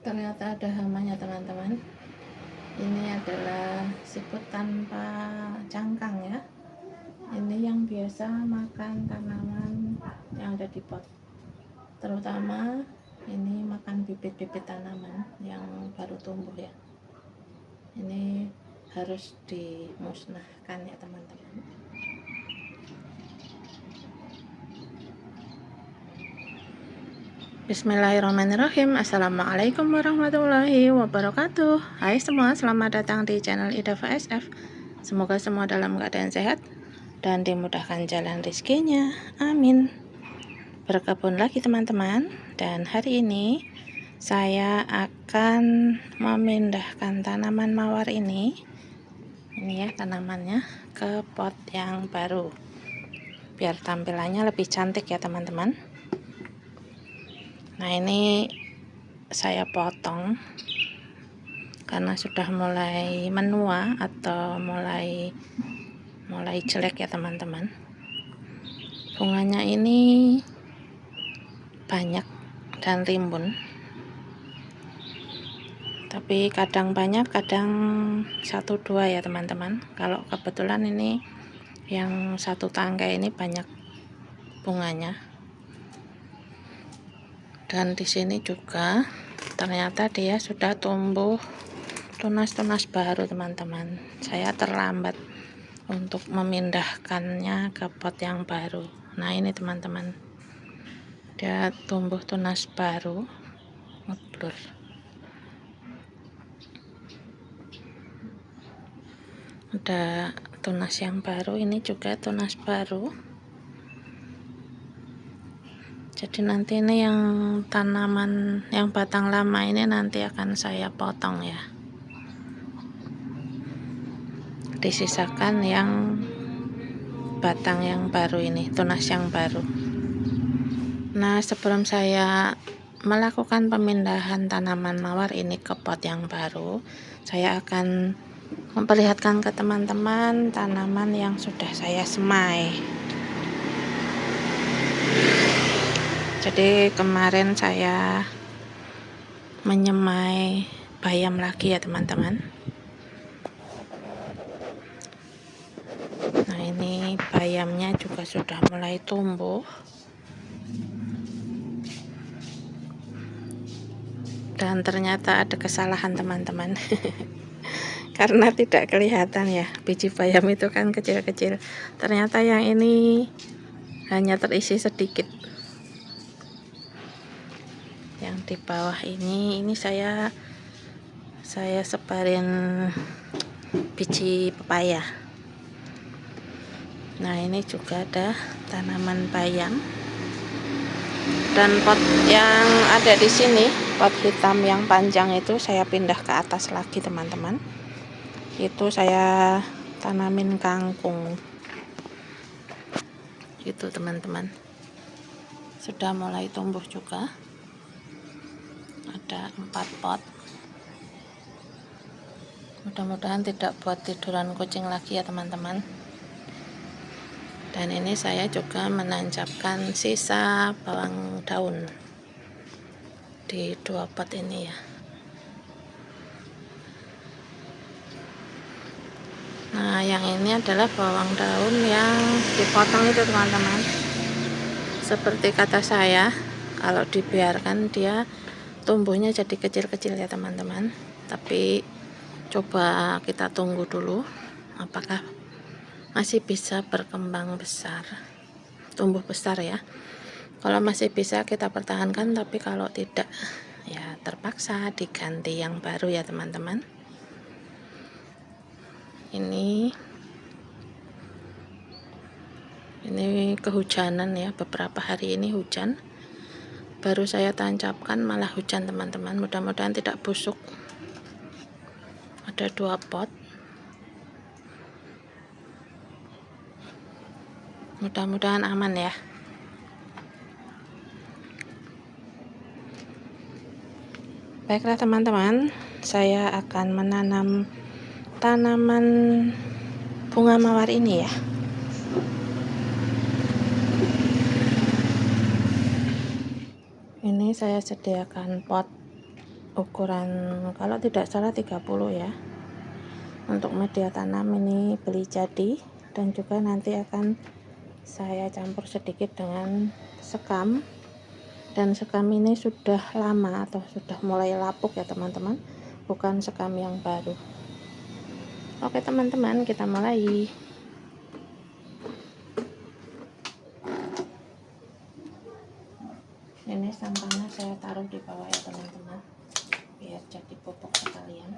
ternyata ada hamanya teman-teman. Ini adalah siput tanpa cangkang ya. Ini yang biasa makan tanaman yang ada di pot, terutama ini makan bibit-bibit tanaman yang baru tumbuh ya. Ini harus dimusnahkan ya teman-teman. Bismillahirrahmanirrahim. Assalamualaikum warahmatullahi wabarakatuh. Hai semua, selamat datang di channel Ida VSF. Semoga semua dalam keadaan sehat dan dimudahkan jalan rezekinya. Amin. Berkebun lagi teman-teman. Dan hari ini saya akan memindahkan tanaman mawar ini ya tanamannya, ke pot yang baru biar tampilannya lebih cantik ya teman-teman. Nah, ini saya potong karena sudah mulai menua atau mulai jelek ya teman-teman. Bunganya ini banyak dan rimbun, tapi kadang banyak kadang 1-2 ya teman-teman. Kalau kebetulan ini yang satu tangkai ini banyak bunganya. Dan di sini juga ternyata dia sudah tumbuh tunas-tunas baru teman-teman. Saya terlambat untuk memindahkannya ke pot yang baru. Nah, ini teman-teman, dia tumbuh tunas baru, ngeblur. Ada tunas yang baru, ini juga tunas baru. Jadi nanti ini yang tanaman yang batang lama ini nanti akan saya potong ya. Disisakan yang batang yang baru ini, tunas yang baru. Nah, sebelum saya melakukan pemindahan tanaman mawar ini ke pot yang baru, saya akan memperlihatkan ke teman-teman tanaman yang sudah saya semai. Jadi kemarin saya menyemai bayam lagi ya teman-teman. Nah, ini bayamnya juga sudah mulai tumbuh. Dan ternyata ada kesalahan teman-teman. Karena tidak kelihatan ya, biji bayam itu kan kecil-kecil. Ternyata yang ini hanya terisi sedikit. Yang di bawah ini saya sebarin biji pepaya. Nah, ini juga ada tanaman bayam. Dan pot yang ada di sini, pot hitam yang panjang itu saya pindah ke atas lagi teman-teman. Itu saya tanamin kangkung. Gitu teman-teman. Sudah mulai tumbuh juga. Ada 4 pot. Mudah-mudahan tidak buat tiduran kucing lagi ya teman-teman. Dan ini saya juga menancapkan sisa bawang daun di 2 pot ini ya. Nah, yang ini adalah bawang daun yang dipotong itu teman-teman. Seperti kata saya, kalau dibiarkan dia tumbuhnya jadi kecil-kecil ya teman-teman. Tapi coba kita tunggu dulu apakah masih bisa berkembang besar, tumbuh besar ya. Kalau masih bisa kita pertahankan, tapi kalau tidak ya terpaksa diganti yang baru ya teman-teman. Ini kehujanan ya, beberapa hari ini hujan. Baru saya tancapkan malah hujan teman-teman. Mudah-mudahan tidak busuk. Ada 2 pot. Mudah-mudahan aman ya. Baiklah teman-teman, saya akan menanam tanaman bunga mawar ini ya. Ini saya sediakan pot ukuran kalau tidak salah 30 ya. Untuk media tanam ini beli jadi, dan juga nanti akan saya campur sedikit dengan sekam. Dan sekam ini sudah lama atau sudah mulai lapuk ya teman-teman, bukan sekam yang baru. Oke teman-teman, kita mulai. Ini sampahnya saya taruh di bawah ya teman-teman, biar jadi pupuk sekalian.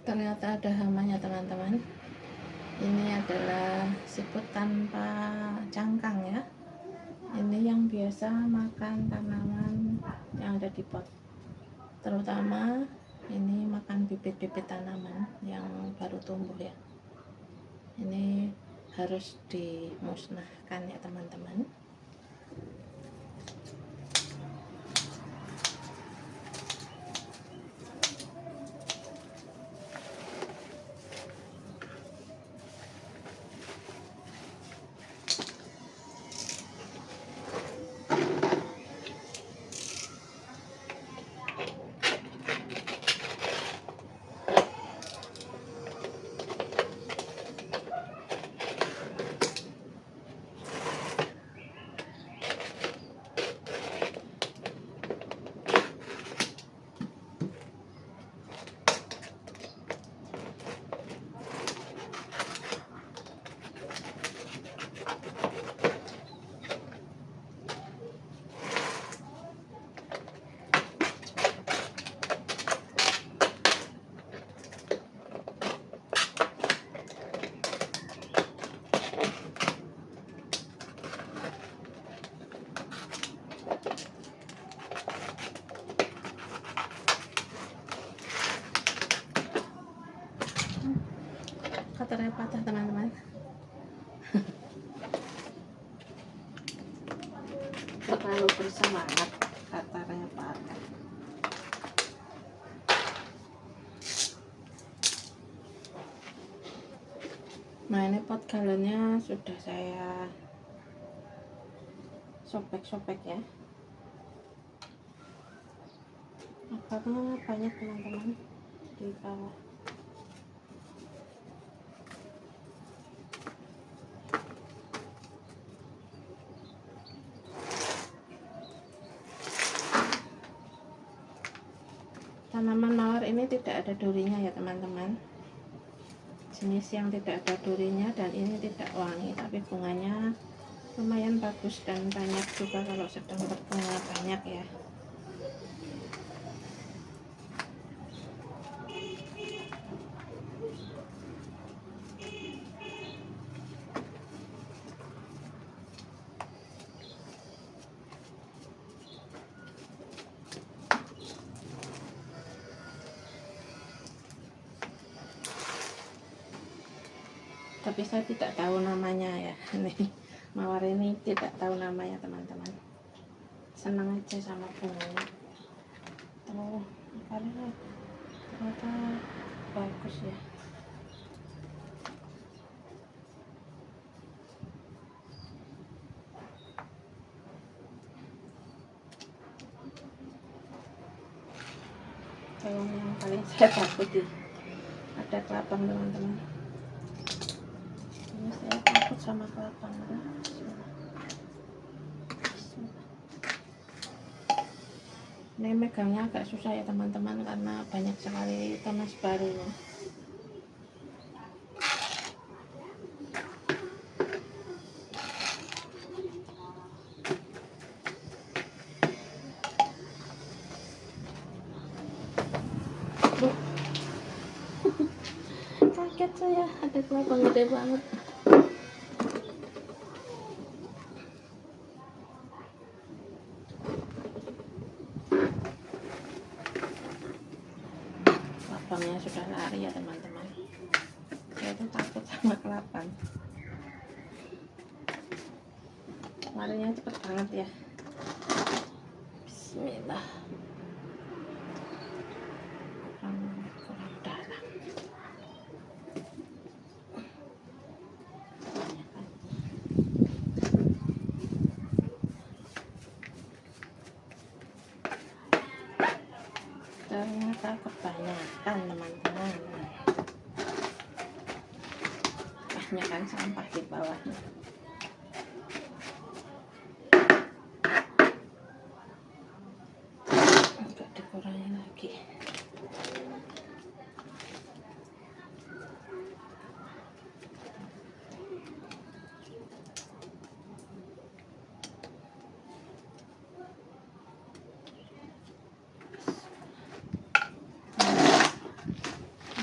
Ternyata ada hamanya teman-teman. Ini adalah siput tanpa cangkang ya. Ini yang biasa makan tanaman yang ada di pot, terutama ini makan bibit-bibit tanaman yang baru tumbuh ya. Ini harus dimusnahkan ya teman-teman. Cutternya patah teman-teman. Terlalu bersemangat, cutternya patah. Nah ini pot galonnya sudah saya sobek-sobek ya, akarnya banyak teman-teman di bawah. Tanaman mawar ini tidak ada durinya ya teman-teman, jenis yang tidak ada durinya, dan ini tidak wangi, tapi bunganya lumayan bagus dan banyak juga kalau sedang berbunga banyak ya. Tapi saya tidak tahu namanya ya, ini mawar ini tidak tahu namanya teman-teman, senang aja sama bunganya. Tuh akarnya ternyata bagus ya. Hewan yang paling saya takuti ada kelabang teman-teman. Ini saya takut sama kelabang. Ini megangnya agak susah ya teman-teman, karena banyak sekali tunas barunya. Kaget saya, ada kelabang gede banget. Kelabangnya sudah lari ya teman-teman. Saya tuh takut sama kelabang, larinya cepet banget ya. Bismillah. Kurang dalam. Ternyata kebanyakan teman-teman, kebanyakan sampah di bawahnya. Agak dikurangi lagi.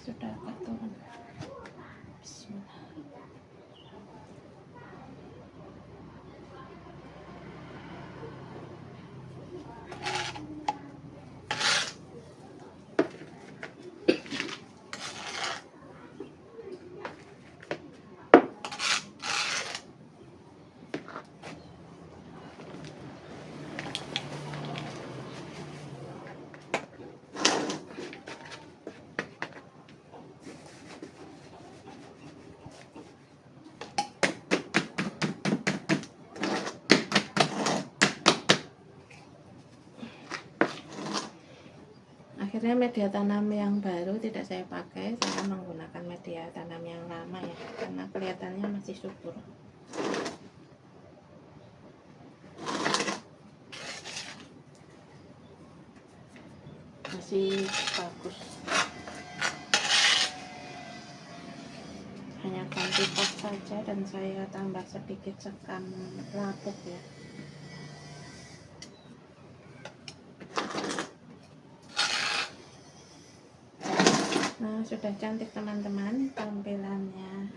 Sudah agak turun. Bismillah. Akhirnya media tanam yang baru tidak saya pakai, saya menggunakan media tanam yang lama ya, karena kelihatannya masih subur. Masih bagus. Hanya ganti pot saja dan saya tambah sedikit sekam lapuk ya. Nah, sudah cantik teman-teman tampilannya.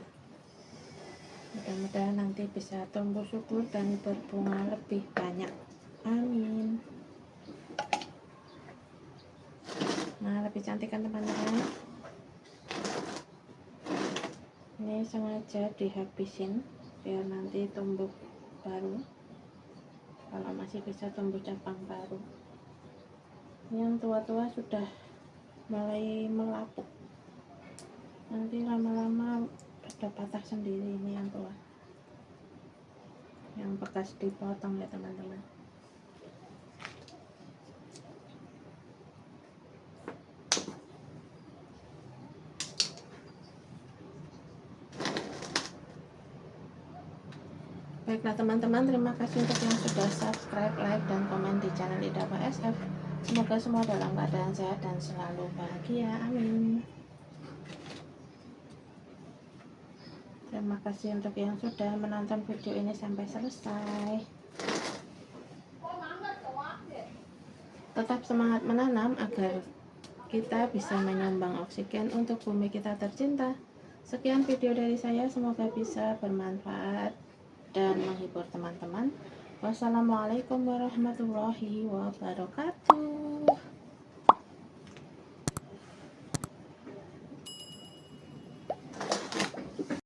Mudah-mudahan nanti bisa tumbuh subur dan berbunga lebih banyak. Amin. Nah, lebih cantik kan teman-teman. Ini sengaja dihabisin biar nanti tumbuh baru. Kalau masih bisa tumbuh cabang baru. Yang tua-tua sudah mulai melapuk. Nanti lama-lama sudah patah sendiri. Ini yang tua, yang bekas dipotong ya teman-teman. Baiklah teman-teman, terima kasih untuk yang sudah subscribe, like, dan komen di channel Idafa SF. Semoga semua dalam keadaan sehat dan selalu bahagia. Amin. Terima kasih untuk yang sudah menonton video ini sampai selesai. Tetap semangat menanam agar kita bisa menyumbang oksigen untuk bumi kita tercinta. Sekian video dari saya, semoga bisa bermanfaat dan menghibur teman-teman. Wassalamualaikum warahmatullahi wabarakatuh.